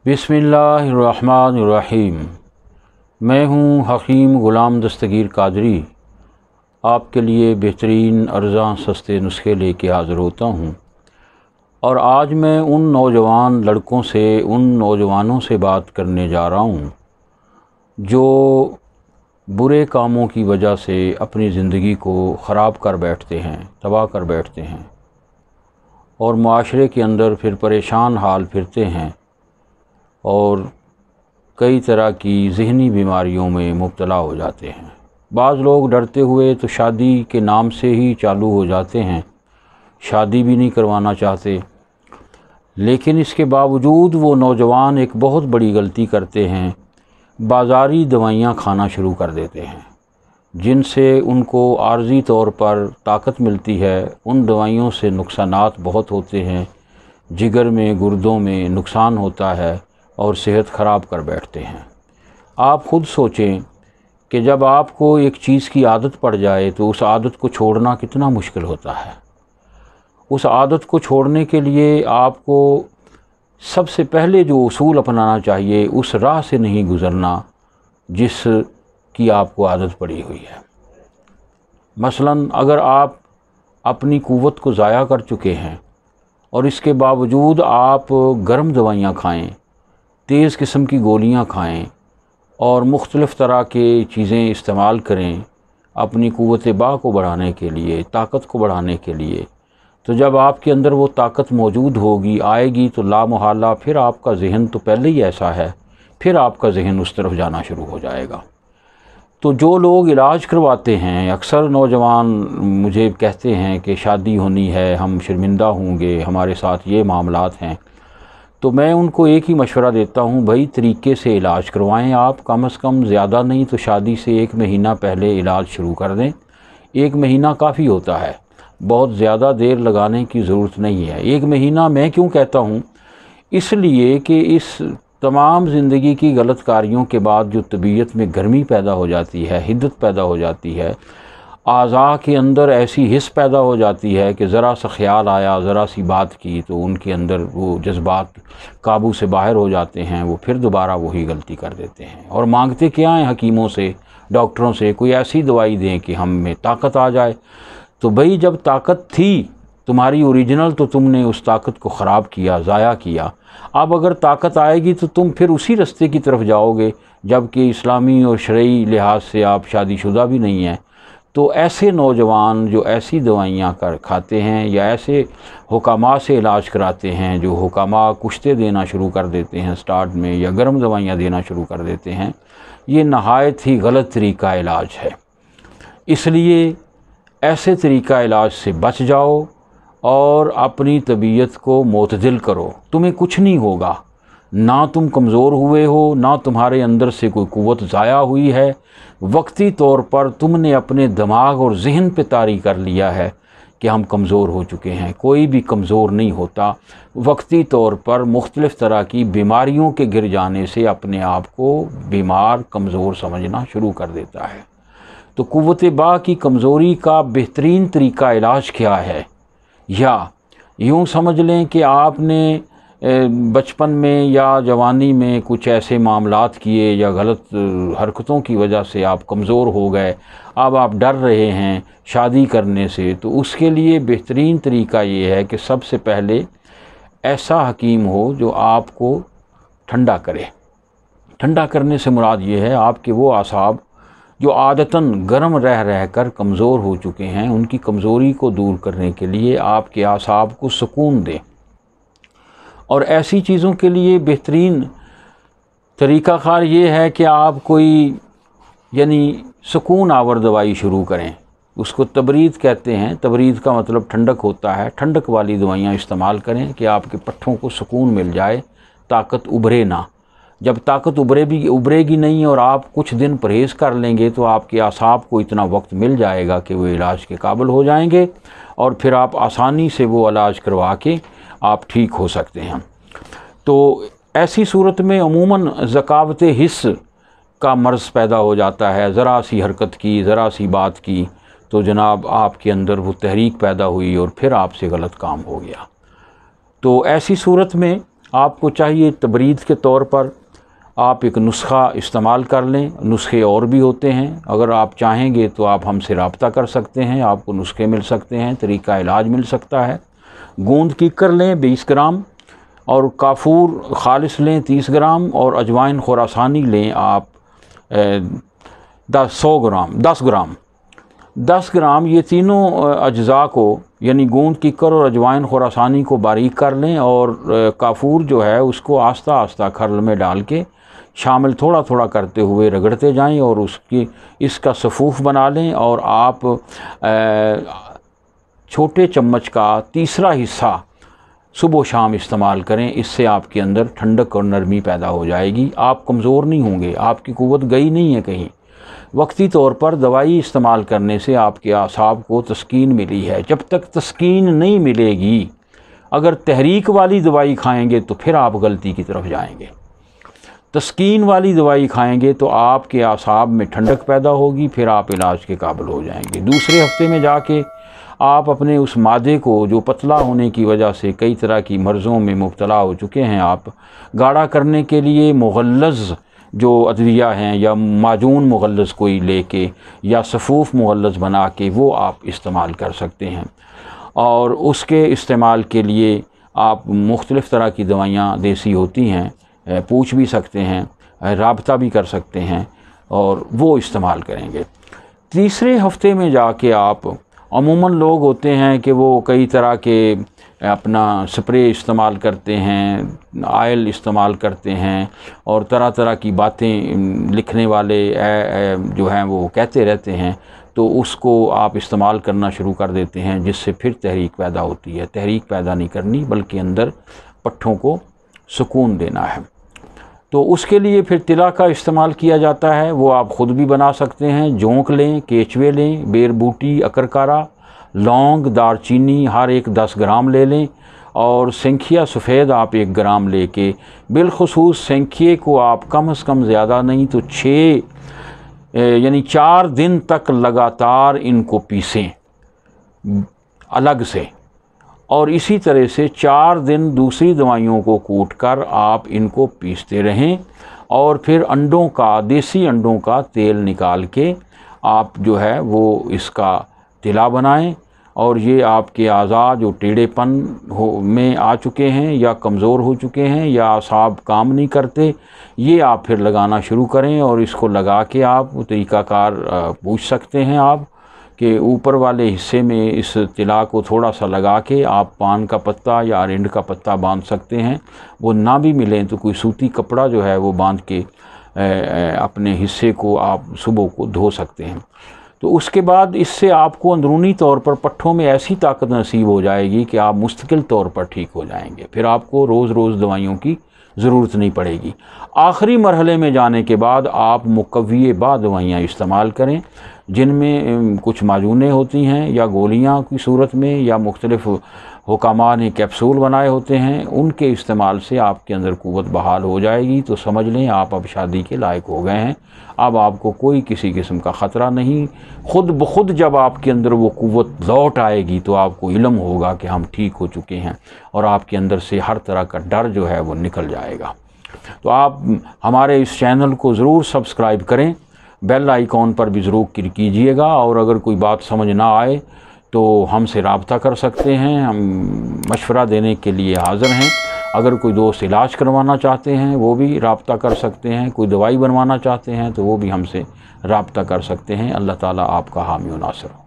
बिस्मिल्लाहिर्रहमानिर्रहीम। मैं हूँ हकीम ग़ुलाम दस्तगीर कादरी, आपके लिए बेहतरीन अर्ज़ा सस्ते नुस्खे लेके हाज़िर होता हूँ। और आज मैं उन नौजवान लड़कों से, उन नौजवानों से बात करने जा रहा हूँ जो बुरे कामों की वजह से अपनी ज़िंदगी को ख़राब कर बैठते हैं, तबाह कर बैठते हैं और मुआशरे के अंदर फिर परेशान हाल फिरते हैं और कई तरह की ज़हनी बीमारियों में मुब्तला हो जाते हैं। बाज़ लोग डरते हुए तो शादी के नाम से ही चालू हो जाते हैं, शादी भी नहीं करवाना चाहते, लेकिन इसके बावजूद वो नौजवान एक बहुत बड़ी गलती करते हैं, बाज़ारी दवाइयाँ खाना शुरू कर देते हैं जिनसे उनको आर्जी तौर पर ताकत मिलती है। उन दवाइयों से नुकसानात बहुत होते हैं, जिगर में, गुर्दों में नुकसान होता है और सेहत ख़राब कर बैठते हैं। आप ख़ुद सोचें कि जब आपको एक चीज़ की आदत पड़ जाए तो उस आदत को छोड़ना कितना मुश्किल होता है। उस आदत को छोड़ने के लिए आपको सबसे पहले जो उसूल अपनाना चाहिए, उस राह से नहीं गुज़रना जिस की आपको आदत पड़ी हुई है। मसलन अगर आप अपनी क़ुव्वत को ज़ाया कर चुके हैं और इसके बावजूद आप गर्म दवाइयाँ खाएं, तेज़ किस्म की गोलियां खाएं और मुख्तलिफ़ तरह के चीज़ें इस्तेमाल करें अपनी क़ुव्वत बा को बढ़ाने के लिए, ताकत को बढ़ाने के लिए, तो जब आपके अंदर वो ताकत मौजूद होगी, आएगी, तो लामहला फिर आपका ज़हन तो पहले ही ऐसा है, फिर आपका ज़हन उस तरफ जाना शुरू हो जाएगा। तो जो लोग इलाज करवाते हैं, अक्सर नौजवान मुझे कहते हैं कि शादी होनी है, हम शर्मिंदा होंगे, हमारे साथ ये मामलात हैं, तो मैं उनको एक ही मशवरा देता हूँ, भाई तरीके से इलाज करवाएं। आप कम से कम ज़्यादा नहीं तो शादी से 1 महीना पहले इलाज शुरू कर दें। 1 महीना काफ़ी होता है, बहुत ज़्यादा देर लगाने की ज़रूरत नहीं है। 1 महीना मैं क्यों कहता हूँ, इसलिए कि इस तमाम ज़िंदगी की गलत कारियों के बाद जो तबीयत में गर्मी पैदा हो जाती है, हिद्दत पैदा हो जाती है, आज़ा के अंदर ऐसी हिस्स पैदा हो जाती है कि ज़रा सा ख्याल आया, ज़रा सी बात की तो उनके अंदर वो जज्बात काबू से बाहर हो जाते हैं, वो फिर दोबारा वही गलती कर देते हैं और मांगते क्या हैं हकीमों से, डॉक्टरों से, कोई ऐसी दवाई दें कि हम में ताकत आ जाए। तो भाई जब ताकत थी तुम्हारी ओरिजिनल, तो तुमने उस ताकत को ख़राब किया, ज़ाया किया। अब अगर ताकत आएगी तो तुम फिर उसी रास्ते की तरफ जाओगे, जबकि इस्लामी और शरई लिहाज से आप शादीशुदा भी नहीं हैं। तो ऐसे नौजवान जो ऐसी दवाइयाँ खाते हैं या ऐसे हुकामा से इलाज कराते हैं, जो हुकामा कुश्ते देना शुरू कर देते हैं स्टार्ट में, या गर्म दवाइयाँ देना शुरू कर देते हैं, ये नहायत ही गलत तरीका इलाज है। इसलिए ऐसे तरीका इलाज से बच जाओ और अपनी तबीयत को मोतदिल करो। तुम्हें कुछ नहीं होगा, ना तुम कमज़ोर हुए हो, ना तुम्हारे अंदर से कोई क़ुव्वत ज़ाया हुई है। वक्ती तौर पर तुमने अपने दिमाग और ज़हन पे तारी कर लिया है कि हम कमज़ोर हो चुके हैं। कोई भी कमज़ोर नहीं होता, वक्ती तौर पर मुख्तलिफ़ तरह की बीमारियों के गिर जाने से अपने आप को बीमार, कमज़ोर समझना शुरू कर देता है। तो क़ुव्वत बा की कमज़ोरी का बेहतरीन तरीका इलाज क्या है? या यूँ समझ लें कि आपने बचपन में या जवानी में कुछ ऐसे मामलात किए या गलत हरकतों की वजह से आप कमज़ोर हो गए, अब आप डर रहे हैं शादी करने से। तो उसके लिए बेहतरीन तरीका ये है कि सबसे पहले ऐसा हकीम हो जो आपको ठंडा करे। ठंडा करने से मुराद ये है आपके वो आसाब जो आदतन गर्म रह रह कर कमज़ोर हो चुके हैं, उनकी कमज़ोरी को दूर करने के लिए आपके आसाब को सुकून दें। और ऐसी चीज़ों के लिए बेहतरीन तरीक़ाकार ये है कि आप कोई यानी सुकून आवर दवाई शुरू करें। उसको तबरीद कहते हैं। तबरीद का मतलब ठंडक होता है। ठंडक वाली दवाइयाँ इस्तेमाल करें कि आपके पट्ठों को सुकून मिल जाए, ताकत उभरे ना। जब ताकत उभरेगी नहीं और आप कुछ दिन परहेज़ कर लेंगे तो आपके आसाब को इतना वक्त मिल जाएगा कि वो इलाज के काबिल हो जाएंगे और फिर आप आसानी से वो इलाज करवा के आप ठीक हो सकते हैं। तो ऐसी सूरत में अमूमन ज़कावत हिस्स का मर्ज़ पैदा हो जाता है। ज़रा सी हरकत की, ज़रा सी बात की तो जनाब आपके अंदर वो तहरीक पैदा हुई और फिर आपसे गलत काम हो गया। तो ऐसी सूरत में آپ کو چاہیے تبرید کے طور پر آپ ایک نسخہ استعمال کر لیں، نسخے اور بھی ہوتے ہیں، اگر آپ چاہیں گے تو آپ ہم سے رابطہ کر سکتے ہیں، آپ کو نسخے مل سکتے ہیں، طریقہ علاج مل سکتا ہے۔ گوند کیکر لیں 20 گرام، اور کافور خالص لیں 30 گرام، اور اجوائن خراسانی لیں آپ 10 گرام۔ یہ تینوں اجزاء کو یعنی گوند کیکر اور اجوائن خراسانی کو باریک کر لیں، اور کافور جو ہے اس کو آہستہ آہستہ کھرل میں ڈال کے شامل تھوڑا تھوڑا کرتے ہوئے رگڑتے جائیں، اور اس کا صفوف بنا لیں، اور آپ چھوٹے چمچ کا تیسرا حصہ صبح و شام استعمال کریں۔ اس سے آپ کے اندر ٹھنڈک اور نرمی پیدا ہو جائے گی، آپ کمزور نہیں ہوں گے، آپ کی قوت گئی نہیں ہے کہیں۔ وقتی طور پر دوائی استعمال کرنے سے آپ کے اعصاب کو تسکین ملی ہے، جب تک تسکین نہیں ملے گی، اگر تحریک والی دوائی کھائیں گے تو پھر آپ غلطی کی طرف جائیں گے۔ تسکین والی دوائی کھائیں گے تو آپ کے اعصاب میں ٹھنڈک پیدا ہوگی، پھر آپ علاج کے قابل ہو جائیں گے۔ دوسرے ہفتے میں جا کے آپ اپنے اس معدے کو جو پتلا ہونے کی وجہ سے کئی طرح کی مرضوں میں مبتلا ہو چکے ہیں، آپ گاڑھا کرنے کے لیے مغلظ جو ادویہ ہیں یا معجون مغلظ کوئی لے کے یا صفوف مغلظ بنا کے وہ آپ استعمال کر سکتے ہیں۔ اور اس کے استعمال کے لیے آپ مختلف طرح کی دوائیاں دیسی ہوتی ہیں، پوچھ بھی سکتے ہیں، رابطہ بھی کر سکتے ہیں، اور وہ استعمال کریں گے۔ تیسرے ہفتے میں جا کے آپ عموماً لوگ ہوتے ہیں کہ وہ کئی طرح کے اپنا سپرے استعمال کرتے ہیں، آئل استعمال کرتے ہیں، اور طرح طرح کی باتیں لکھنے والے جو ہیں وہ کہتے رہتے ہیں، تو اس کو آپ استعمال کرنا شروع کر دیتے ہیں، جس سے پھر تحریک پیدا ہوتی ہے۔ تحریک پیدا نہیں کرنی بلکہ اندر پٹھوں کو سکون دینا ہے۔ تو اس کے لیے پھر تلا کا استعمال کیا جاتا ہے، وہ آپ خود بھی بنا سکتے ہیں۔ جونک لیں، کیچوے لیں، بیر بوٹی، اکرکارا، لونگ، دار چینی ہر ایک 10 گرام لے لیں، اور سینکھیا سفید آپ 1 گرام لے کے بالخصوص سینکھیے کو آپ کم از کم زیادہ نہیں تو 4 دن تک لگاتار ان کو پیسیں الگ سے، اور اسی طرح سے 4 دن دوسری دوائیوں کو کوٹ کر آپ ان کو پیستے رہیں، اور پھر انڈوں کا، دیسی انڈوں کا تیل نکال کے آپ جو ہے وہ اس کا تلا بنائیں، اور یہ آپ کے اعضاء جو ٹیڑھے پن میں آ چکے ہیں یا کمزور ہو چکے ہیں یا اعصاب کام نہیں کرتے، یہ آپ پھر لگانا شروع کریں، اور اس کو لگا کے آپ طریقہ کار پوچھ سکتے ہیں آپ کہ اوپر والے حصے میں اس تلا کو تھوڑا سا لگا کے آپ پان کا پتا یا ارنڈ کا پتا باندھ سکتے ہیں۔ وہ نہ بھی ملیں تو کوئی سوتی کپڑا جو ہے وہ باندھ کے اپنے حصے کو آپ صبح کو دھو سکتے ہیں۔ تو اس کے بعد اس سے آپ کو اندرونی طور پر پٹھوں میں ایسی طاقت نصیب ہو جائے گی کہ آپ مستقل طور پر ٹھیک ہو جائیں گے، پھر آپ کو روز روز دوائیوں کی ضرورت نہیں پڑے گی۔ آخری مرحلے میں جانے کے بعد آپ مقوی با دوائیاں استعمال کریں، جن میں کچھ معجونیں ہوتی ہیں یا گولیاں کی صورت میں، یا مختلف حکامہ نے کیپسول بنائے ہوتے ہیں، ان کے استعمال سے آپ کے اندر قوت بحال ہو جائے گی، تو سمجھ لیں آپ اب شادی کے لائق ہو گئے ہیں۔ اب آپ کو کوئی کسی قسم کا خطرہ نہیں، خود بخود جب آپ کے اندر وہ قوت لوٹ آئے گی تو آپ کو علم ہوگا کہ ہم ٹھیک ہو چکے ہیں، اور آپ کے اندر سے ہر طرح کا ڈر جو ہے وہ نکل جائے گا۔ تو آپ ہمارے اس چینل کو ضرور سبسکرائب کریں، بیل آئیکن پر بھی ضرور کلک کیجئے گا، اور اگر کوئی بات سمجھ نہ آئے تو ہم سے رابطہ کر سکتے ہیں، ہم مشورہ دینے کے لیے حاضر ہیں۔ اگر کوئی دوست علاج کروانا چاہتے ہیں وہ بھی رابطہ کر سکتے ہیں، کوئی دوائی بنوانا چاہتے ہیں تو وہ بھی ہم سے رابطہ کر سکتے ہیں۔ اللہ تعالیٰ آپ کا حامی و ناصر ہو۔